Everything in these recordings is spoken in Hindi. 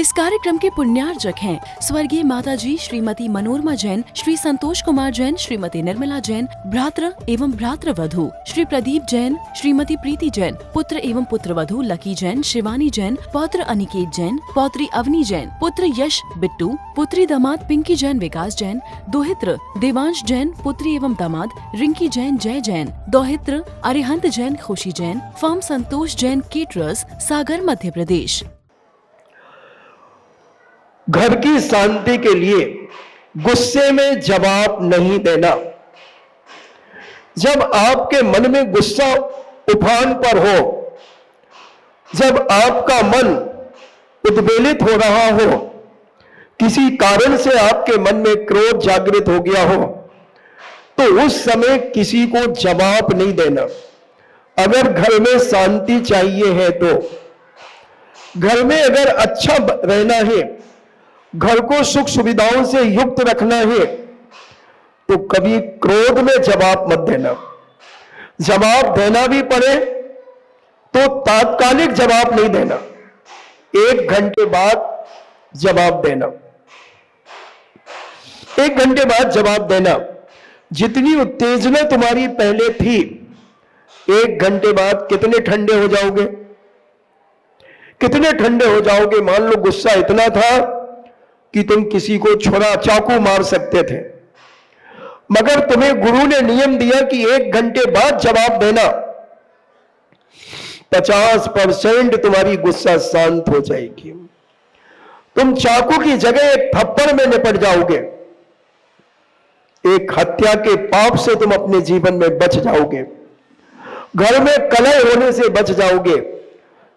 इस कार्यक्रम के पुण्यार्जक हैं स्वर्गीय माताजी श्रीमती मनोरमा जैन, श्री संतोष कुमार जैन, श्रीमती निर्मला जैन, भ्रातृ एवं भ्रातृवधू श्री प्रदीप जैन, श्रीमती प्रीति जैन, पुत्र एवं पुत्रवधू लकी जैन, शिवानी जैन, पौत्र अनिकेत जैन, पौत्री अवनी जैन, पुत्र यश बिट्टू, पुत्री दामाद पिंकी जैन विकास जैन, दोहित्र देवांश जैन, पुत्री एवं दामाद रिंकी जैन जय जैन, दोहित्र अरिहंत जैन खुशी जैन, फर्म संतोष जैन केटरर्स, सागर मध्य प्रदेश। घर की शांति के लिए गुस्से में जवाब नहीं देना। जब आपके मन में गुस्सा उफान पर हो, जब आपका मन उद्वेलित हो रहा हो, किसी कारण से आपके मन में क्रोध जागृत हो गया हो, तो उस समय किसी को जवाब नहीं देना। अगर घर में शांति चाहिए है तो, घर में अगर अच्छा रहना है, घर को सुख सुविधाओं से युक्त रखना है, तो कभी क्रोध में जवाब मत देना। जवाब देना भी पड़े तो तात्कालिक जवाब नहीं देना, 1 घंटे बाद जवाब देना। 1 घंटे बाद जवाब देना। जितनी उत्तेजना तुम्हारी पहले थी, 1 घंटे बाद कितने ठंडे हो जाओगे? कितने ठंडे हो जाओगे? मान लो गुस्सा इतना था कि तुम किसी को छुरा चाकू मार सकते थे, मगर तुम्हें गुरु ने नियम दिया कि 1 घंटे बाद जवाब देना, 50% तुम्हारी गुस्सा शांत हो जाएगी। तुम चाकू की जगह एक थप्पड़ में निपट जाओगे, एक हत्या के पाप से तुम अपने जीवन में बच जाओगे, घर में कलह होने से बच जाओगे।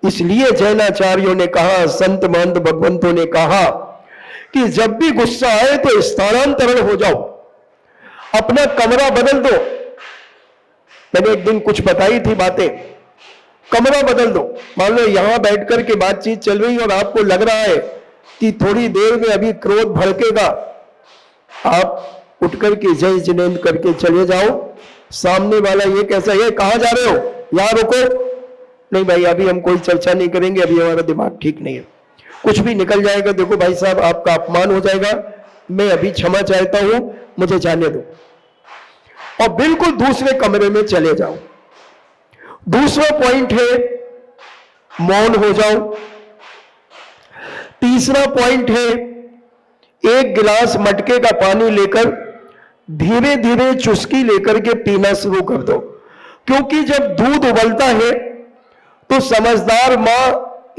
इसलिए जैनाचार्यों ने कहा, संत महंत भगवंतों ने कहा कि जब भी गुस्सा आए तो स्थानांतरण हो जाओ, अपना कमरा बदल दो। मैंने एक दिन कुछ बताई थी बातें, कमरा बदल दो। मान लो यहां बैठकर के बातचीत चल रही और आपको लग रहा है कि थोड़ी देर में अभी क्रोध भड़केगा, आप उठकर के जय जिनेंद्र करके चले जाओ। सामने वाला ये कैसा है, कहां जा रहे हो, यहां रुको। नहीं भाई, अभी हम कोई चर्चा नहीं करेंगे, अभी हमारा दिमाग ठीक नहीं है, कुछ भी निकल जाएगा। देखो भाई साहब, आपका अपमान हो जाएगा, मैं अभी क्षमा चाहता हूं, मुझे जाने दो। और बिल्कुल दूसरे कमरे में चले जाओ। दूसरा पॉइंट है मौन हो जाओ। तीसरा पॉइंट है 1 गिलास मटके का पानी लेकर धीरे धीरे चुस्की लेकर के पीना शुरू कर दो। क्योंकि जब दूध उबलता है तो समझदार मां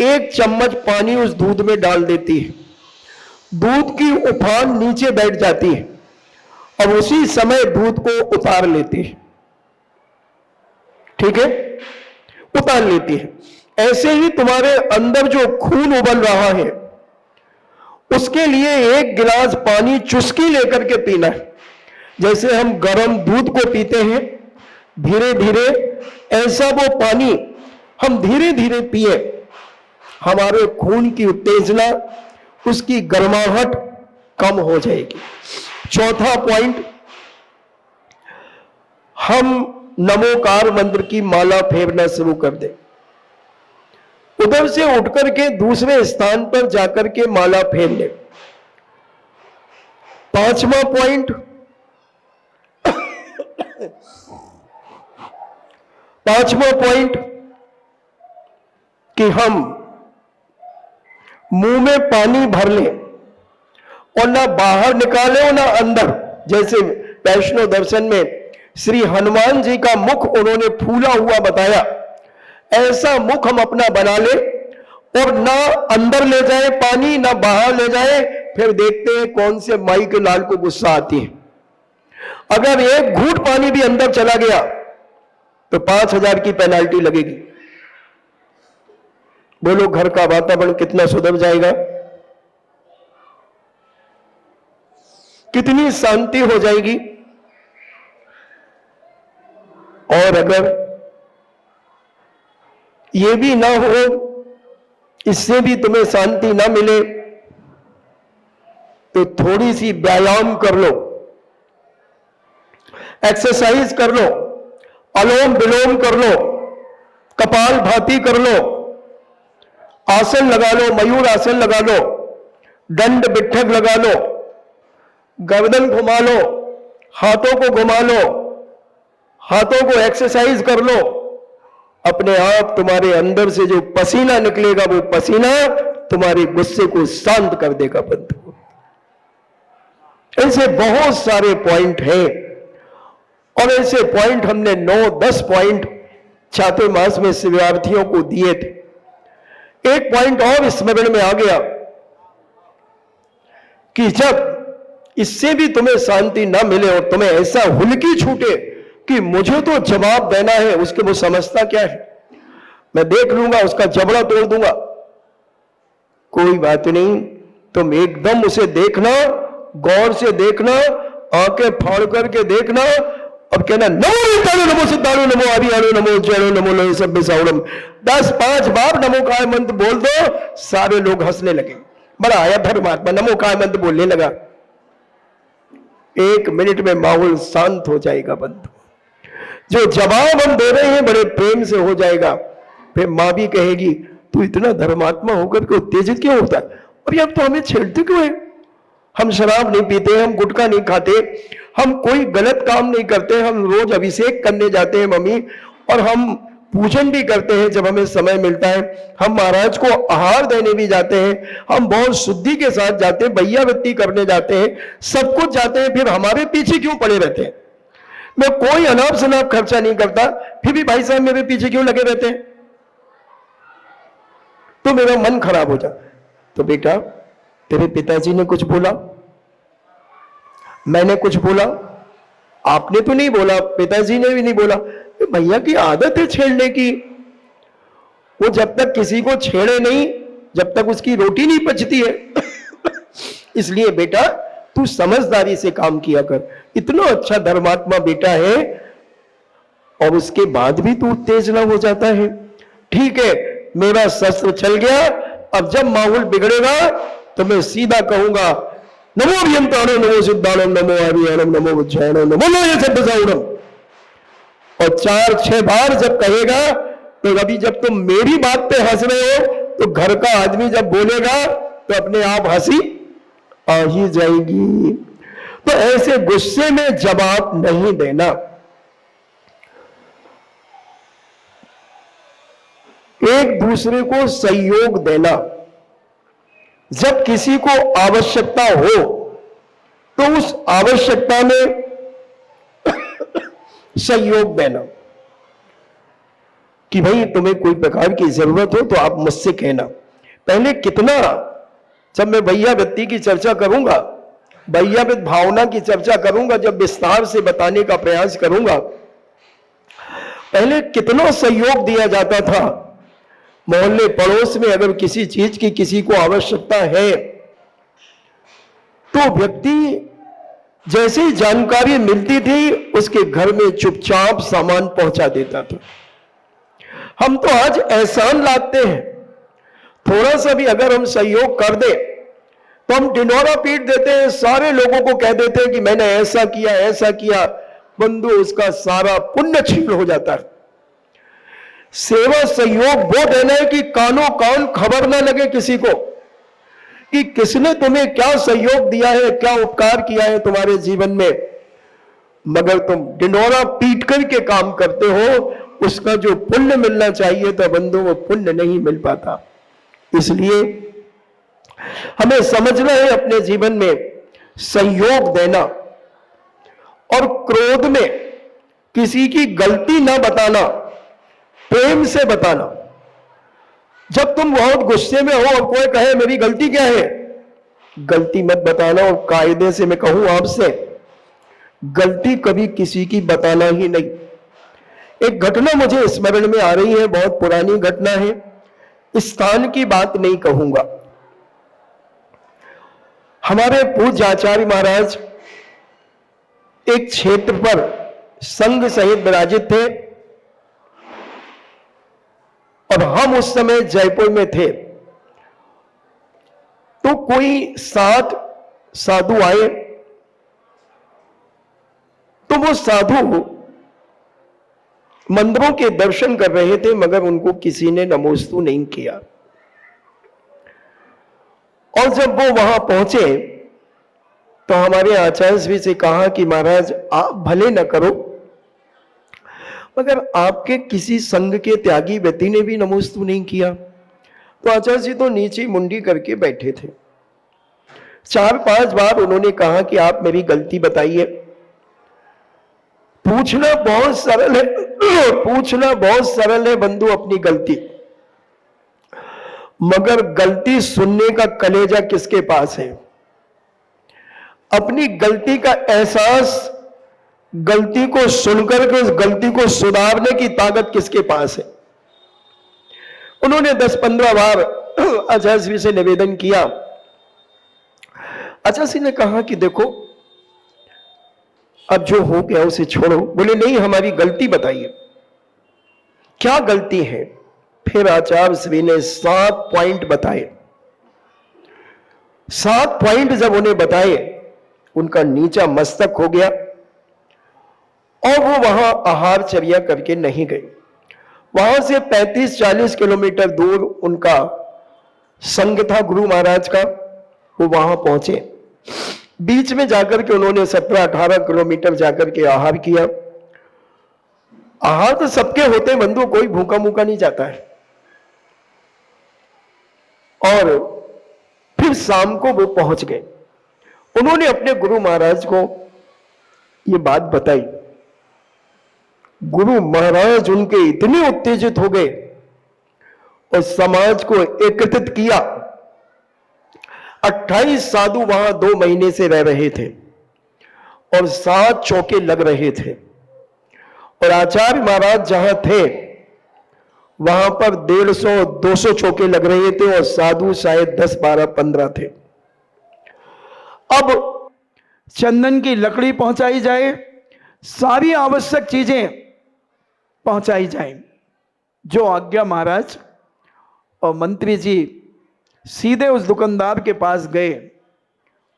1 चम्मच पानी उस दूध में डाल देती है, दूध की उफान नीचे बैठ जाती है और उसी समय दूध को उतार लेती है। ठीक है, उतार लेती है। ऐसे ही तुम्हारे अंदर जो खून उबल रहा है, उसके लिए 1 गिलास पानी चुस्की लेकर के पीना है। जैसे हम गर्म दूध को पीते हैं धीरे धीरे, ऐसा वो पानी हम धीरे धीरे पिए, हमारे खून की उत्तेजना, उसकी गर्माहट कम हो जाएगी। चौथा पॉइंट, हम नमोकार मंत्र की माला फेरना शुरू कर दें। उधर से उठकर के दूसरे स्थान पर जाकर के माला फेर ले। 5वां पॉइंट, 5वां पॉइंट कि हम मुंह में पानी भर लें और ना बाहर निकाले और ना अंदर। जैसे वैष्णव दर्शन में श्री हनुमान जी का मुख उन्होंने फूला हुआ बताया, ऐसा मुख हम अपना बना ले और ना अंदर ले जाए पानी, ना बाहर ले जाए। फिर देखते हैं कौन से माई के लाल को गुस्सा आती है। अगर 1 घूंट पानी भी अंदर चला गया तो 5000 की पेनाल्टी लगेगी। बोलो, घर का वातावरण कितना सुधर जाएगा, कितनी शांति हो जाएगी। और अगर ये भी ना हो, इससे भी तुम्हें शांति ना मिले, तो थोड़ी सी व्यायाम कर लो, एक्सरसाइज कर लो, अनुलोम विलोम कर लो, कपाल भाती कर लो, आसन लगा लो, मयूर आसन लगा लो, दंड बिठक लगा लो, गर्दन घुमा लो, हाथों को घुमा लो, हाथों को एक्सरसाइज कर लो। अपने आप तुम्हारे अंदर से जो पसीना निकलेगा वो पसीना तुम्हारे गुस्से को शांत कर देगा बंधु। ऐसे बहुत सारे पॉइंट हैं और ऐसे पॉइंट हमने 9-10 पॉइंट चातुर्मास में शिक्षार्थियों को दिए थे। एक पॉइंट और स्मरण में आ गया कि जब इससे भी तुम्हें शांति ना मिले और तुम्हें ऐसा हुलकी छूटे कि मुझे तो जवाब देना है, उसके वो समझता क्या है, मैं देख लूंगा, उसका जबड़ा तोड़ दूंगा। कोई बात नहीं, तुम एकदम उसे देखना, गौर से देखना, आंखें फाड़ करके देखना और कहना नमो नित्यानो नमो सिद्धाणु नमो हरियाणु नमो जैनो नमो लोहे सभ्य साउणम। 10-5 बार नमो काय मंत्र बोल दो, सारे लोग हंसने लगे। बड़ा आया धर्मात्मा, नमो काय मंत्र बोलने लगा। 1 मिनट में माहौल शांत हो जाएगा बंधु। जो जवाब हम दे रहे हैं बड़े प्रेम से हो जाएगा। फिर मां भी कहेगी तू इतना धर्मात्मा होकर के उत्तेजित क्यों होता है? और अब तो हमें छेड़ते क्यों है? हम शराब नहीं पीते, हम गुटखा नहीं खाते, हम कोई गलत काम नहीं करते, हम रोज अभिषेक करने जाते हैं मम्मी, और हम पूजन भी करते हैं जब हमें समय मिलता है, हम महाराज को आहार देने भी जाते हैं, हम बहुत शुद्धि के साथ जाते हैं, भैयावृत्ति करने जाते हैं, सब कुछ जाते हैं, फिर हमारे पीछे क्यों पड़े रहते हैं? मैं कोई अनाप शनाप खर्चा नहीं करता, फिर भी भाई साहब मेरे पीछे क्यों लगे रहते हैं? तो मेरा मन खराब हो जाता। तो बेटा तेरे पिताजी ने कुछ बोला, मैंने कुछ बोला, आपने तो नहीं बोला, पिताजी ने भी नहीं बोला, भैया की आदत है छेड़ने की। वो जब तक किसी को छेड़े नहीं, जब तक उसकी रोटी नहीं पचती है। इसलिए बेटा तू समझदारी से काम किया कर। इतना अच्छा धर्मात्मा बेटा है और उसके बाद भी तू तेज ना हो जाता है। ठीक है, मेरा शस्त्र चल गया, अब जब माहौल बिगड़ेगा तो मैं सीधा कहूंगा नमो अभियंताणो नमो सिद्धाणो नमो हरियाणो नमो उज्जैनो नमो लोहे सभ्य साउणम। और 4-6 बार जब कहेगा तो अभी जब तुम मेरी बात पे हंस रहे हो तो घर का आदमी जब बोलेगा तो अपने आप हंसी आ ही जाएगी। तो ऐसे गुस्से में जवाब नहीं देना। एक दूसरे को सहयोग देना। जब किसी को आवश्यकता हो तो उस आवश्यकता में सहयोग देना कि भाई तुम्हें कोई प्रकार की जरूरत हो तो आप मुझसे कहना। पहले कितना, जब मैं भैयावृत्ति की चर्चा करूंगा, भैयावृत्त भावना की चर्चा करूंगा, जब विस्तार से बताने का प्रयास करूंगा, पहले कितना सहयोग दिया जाता था। मोहल्ले पड़ोस में अगर किसी चीज की किसी को आवश्यकता है तो व्यक्ति जैसे ही जानकारी मिलती थी उसके घर में चुपचाप सामान पहुंचा देता था। हम तो आज एहसान लाते हैं, थोड़ा सा भी अगर हम सहयोग कर दे तो हम ढिंढोरा पीट देते हैं, सारे लोगों को कह देते हैं कि मैंने ऐसा किया ऐसा किया। बंधु, उसका सारा पुण्य छीन हो जाता है। सेवा सहयोग वो देना है कि कानों कान खबर ना लगे किसी को कि किसने तुम्हें क्या सहयोग दिया है, क्या उपकार किया है तुम्हारे जीवन में। मगर तुम ढिंढोरा पीट करके काम करते हो, उसका जो पुण्य मिलना चाहिए था बंधु, वो पुण्य नहीं मिल पाता। इसलिए हमें समझना है अपने जीवन में सहयोग देना और क्रोध में किसी की गलती ना बताना, प्रेम से बताना। जब तुम बहुत गुस्से में हो और कोई कहे मेरी गलती क्या है, गलती मत बताना। और कायदे से मैं कहूं आपसे, गलती कभी किसी की बताना ही नहीं। एक घटना मुझे स्मरण में आ रही है, बहुत पुरानी घटना है, स्थान की बात नहीं कहूंगा। हमारे पूज्य आचार्य महाराज एक क्षेत्र पर संघ सहित विराजित थे और हम उस समय जयपुर में थे। तो कोई 7 साधु आए, तो वो साधु मंदिरों के दर्शन कर रहे थे, मगर उनको किसी ने नमोस्तु नहीं किया। और जब वो वहां पहुंचे तो हमारे आचार्य से कहा कि महाराज आप भले न करो, मगर आपके किसी संघ के त्यागी व्यक्ति ने भी नमोस्तु नहीं किया। तो आचार्य जी तो नीचे मुंडी करके बैठे थे। 4-5 बार उन्होंने कहा कि आप मेरी गलती बताइए। पूछना बहुत सरल है, पूछना बहुत सरल है बंधु अपनी गलती, मगर गलती सुनने का कलेजा किसके पास है? अपनी गलती का एहसास, गलती को सुनकर के उस गलती को सुधारने की ताकत किसके पास है? उन्होंने 10-15 बार आचार्य से निवेदन किया। आचार्य ने कहा कि देखो अब जो हो गया उसे छोड़ो। बोले नहीं, हमारी गलती बताइए, क्या गलती है? फिर आचार्य श्री ने 7 पॉइंट बताए। 7 पॉइंट जब उन्हें बताए, उनका नीचा मस्तक हो गया और वो वहां आहारचर्या करके नहीं गए। वहां से 35-40 किलोमीटर दूर उनका संघ था गुरु महाराज का, वो वहां पहुंचे। बीच में जाकर के उन्होंने 17-18 किलोमीटर जाकर के आहार किया। आहार तो सबके होते हैं बंधु, कोई भूखा मूखा नहीं जाता है। और फिर शाम को वो पहुंच गए। उन्होंने अपने गुरु महाराज को ये बात बताई। गुरु महाराज उनके इतने उत्तेजित हो गए और समाज को एकत्रित किया। 28 साधु वहां 2 महीने से रह रहे थे और 7 चौके लग रहे थे। और आचार्य महाराज जहां थे वहां पर 150-200 चौके लग रहे थे और साधु शायद 10, 12, 15 थे। अब चंदन की लकड़ी पहुंचाई जाए, सारी आवश्यक चीजें पहुंचाई जाए। जो आज्ञा महाराज। और मंत्री जी सीधे उस दुकानदार के पास गए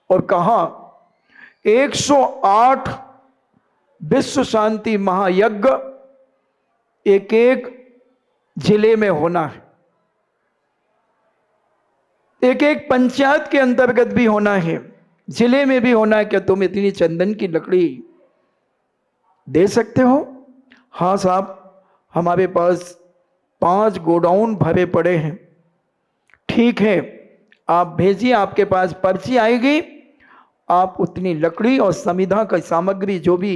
और कहा 108 विश्व शांति महायज्ञ एक एक जिले में होना है, एक एक पंचायत के अंतर्गत भी होना है, जिले में भी होना है। क्या तुम इतनी चंदन की लकड़ी दे सकते हो? हाँ साहब, हमारे पास 5 गोडाउन भरे पड़े हैं। ठीक है, आप भेजिए, आपके पास पर्ची आएगी, आप उतनी लकड़ी और समिधा की सामग्री जो भी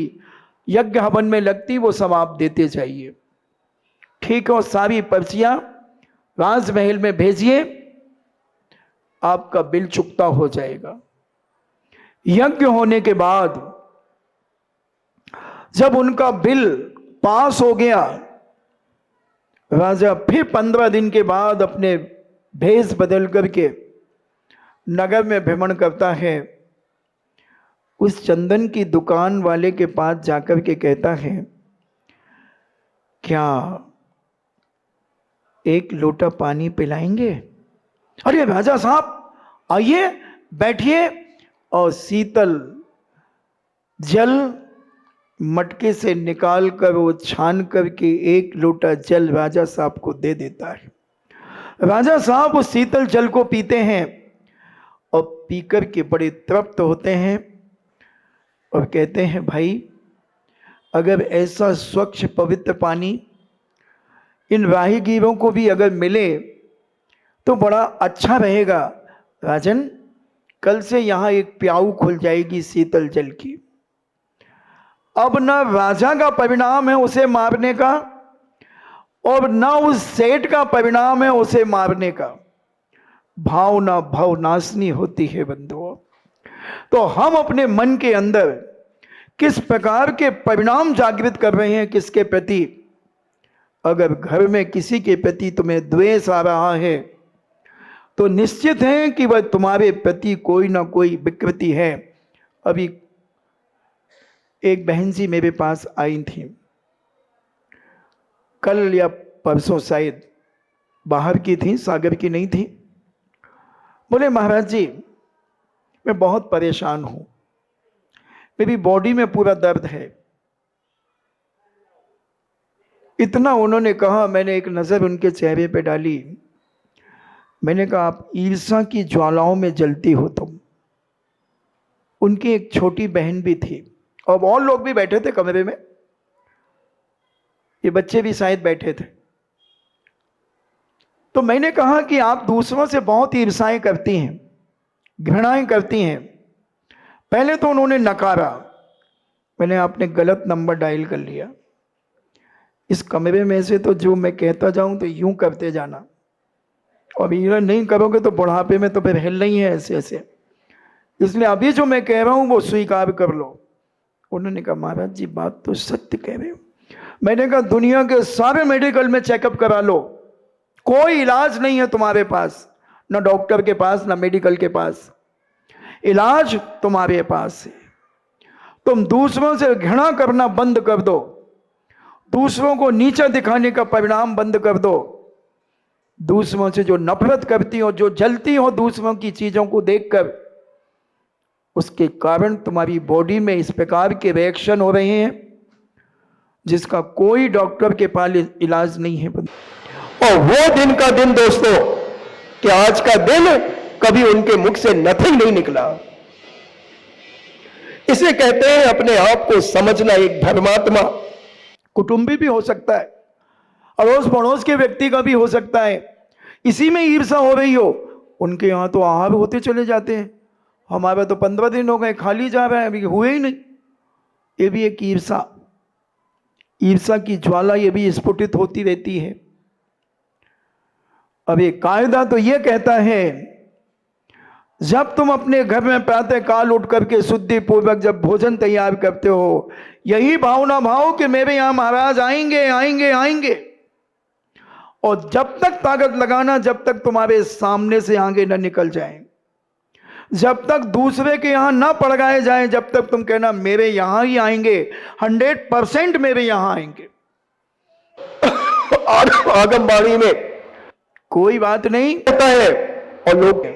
यज्ञ हवन में लगती वो सब आप देते जाइए। ठीक है, और सारी पर्चियां राजमहल में भेजिए, आपका बिल चुकता हो जाएगा। यज्ञ होने के बाद जब उनका बिल पास हो गया, राजा फिर 15 दिन के बाद अपने भेष बदल करके नगर में भ्रमण करता है। उस चंदन की दुकान वाले के पास जाकर के कहता है, क्या 1 लोटा पानी पिलाएंगे? अरे राजा साहब आइए, बैठिए। और शीतल जल मटके से निकाल कर वो छान करके 1 लोटा जल राजा साहब को दे देता है। राजा साहब उस शीतल जल को पीते हैं और पीकर के बड़े तृप्त होते हैं और कहते हैं, भाई अगर ऐसा स्वच्छ पवित्र पानी इन राहीगीरों को भी अगर मिले तो बड़ा अच्छा रहेगा। राजन, कल से यहाँ एक प्याऊ खुल जाएगी शीतल जल की। अब न राजा का परिणाम है उसे मारने का और न उस सेठ का परिणाम है उसे मारने का। भावना भावनाशनी होती है बंधुओं। तो हम अपने मन के अंदर किस प्रकार के परिणाम जागृत कर रहे हैं किसके प्रति? अगर घर में किसी के प्रति तुम्हें द्वेष आ रहा है तो निश्चित है कि वह तुम्हारे प्रति कोई ना कोई विकृति है। अभी एक बहन जी मेरे पास आई थी, कल या परसों शायद, बाहर की थी, सागर की नहीं थी। बोले महाराज जी मैं बहुत परेशान हूं, मेरी बॉडी में पूरा दर्द है। इतना उन्होंने कहा, मैंने एक नज़र उनके चेहरे पे डाली। मैंने कहा आप ईर्ष्या की ज्वालाओं में जलती हो तुम। उनकी एक छोटी बहन भी थी और और लोग भी बैठे थे कमरे में, ये बच्चे भी शायद बैठे थे। तो मैंने कहा कि आप दूसरों से बहुत ईर्ष्याएं करती हैं, घृणाएं करती हैं। पहले तो उन्होंने नकारा, मैंने आपने गलत नंबर डायल कर लिया। इस कमरे में से तो जो मैं कहता जाऊं तो यूं करते जाना, और ये नहीं करोगे तो बुढ़ापे में तो फिर हिलना ही है ऐसे ऐसे, इसलिए अभी जो मैं कह रहा हूं वो स्वीकार कर लो। उन्होंने कहा महाराज जी बात तो सत्य कह रहे हो। मैंने कहा दुनिया के सारे मेडिकल में चेकअप करा लो, कोई इलाज नहीं है तुम्हारे पास, ना डॉक्टर के पास ना मेडिकल के पास, इलाज तुम्हारे पास है। तुम दूसरों से घृणा करना बंद कर दो, दूसरों को नीचा दिखाने का परिणाम बंद कर दो। दूसरों से जो नफरत करती हो, जो जलती हो दूसरों की चीजों को देखकर, उसके कारण तुम्हारी बॉडी में इस प्रकार के रिएक्शन हो रहे हैं जिसका कोई डॉक्टर के पास इलाज नहीं है। और वो दिन का दिन दोस्तों, कि आज का दिन कभी उनके मुख से नथिंग नहीं निकला। इसे कहते हैं अपने आप को समझना। एक धर्मात्मा कुटुंबी भी हो सकता है, अड़ोस पड़ोस के व्यक्ति का भी हो सकता है, इसी में ईर्ष्या हो रही हो। उनके यहां तो आहार होते चले जाते हैं, हमारा तो 15 दिन हो गए खाली जा रहा है, अभी हुए ही नहीं। ये भी एक ईर्ष्या की ज्वाला ये भी स्फुटित होती रहती है। अब एक कायदा तो ये कहता है, जब तुम अपने घर में प्रातः काल उठ करके शुद्धि पूर्वक जब भोजन तैयार करते हो, यही भावना भाव कि मेरे यहां महाराज आएंगे आएंगे आएंगे, और जब तक ताकत लगाना जब तक तुम्हारे सामने से आगे न निकल जाए, जब तक दूसरे के यहां ना पड़ गए जाए, जब तक तुम कहना मेरे यहां ही आएंगे, 100% मेरे यहां आएंगे। आगमबाणी में कोई बात नहीं होता है, और लोग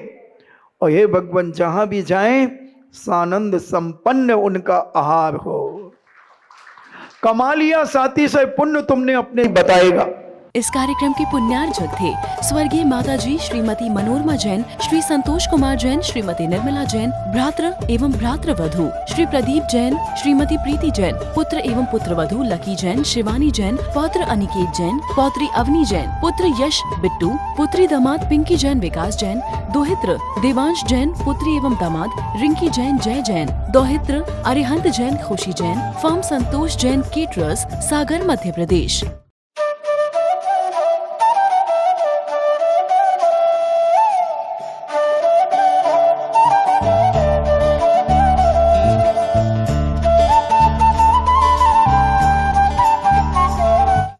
और हे भगवान जहां भी जाएं सानंद संपन्न उनका आहार हो। कमा लिया साथी से पुण्य तुमने अपने बताएगा। इस कार्यक्रम के पुण्यार्जक थे स्वर्गीय माताजी श्रीमती मनोरमा जैन, श्री संतोष कुमार जैन, श्रीमती निर्मला जैन, भ्रातृ एवं भ्रातृवधू श्री प्रदीप जैन, श्रीमती प्रीति जैन, पुत्र एवं पुत्रवधू लकी जैन, शिवानी जैन, पौत्र अनिकेत जैन, पौत्री अवनी जैन, पुत्र यश बिट्टू, पुत्री दामाद पिंकी जैन, विकास जैन, दोहित्र देवांश जैन, पुत्री एवं दामाद रिंकी जैन, जय जैन, दोहित्र अरिहंत जैन, खुशी जैन, फर्म संतोष जैन केटरर्स, सागर मध्य प्रदेश।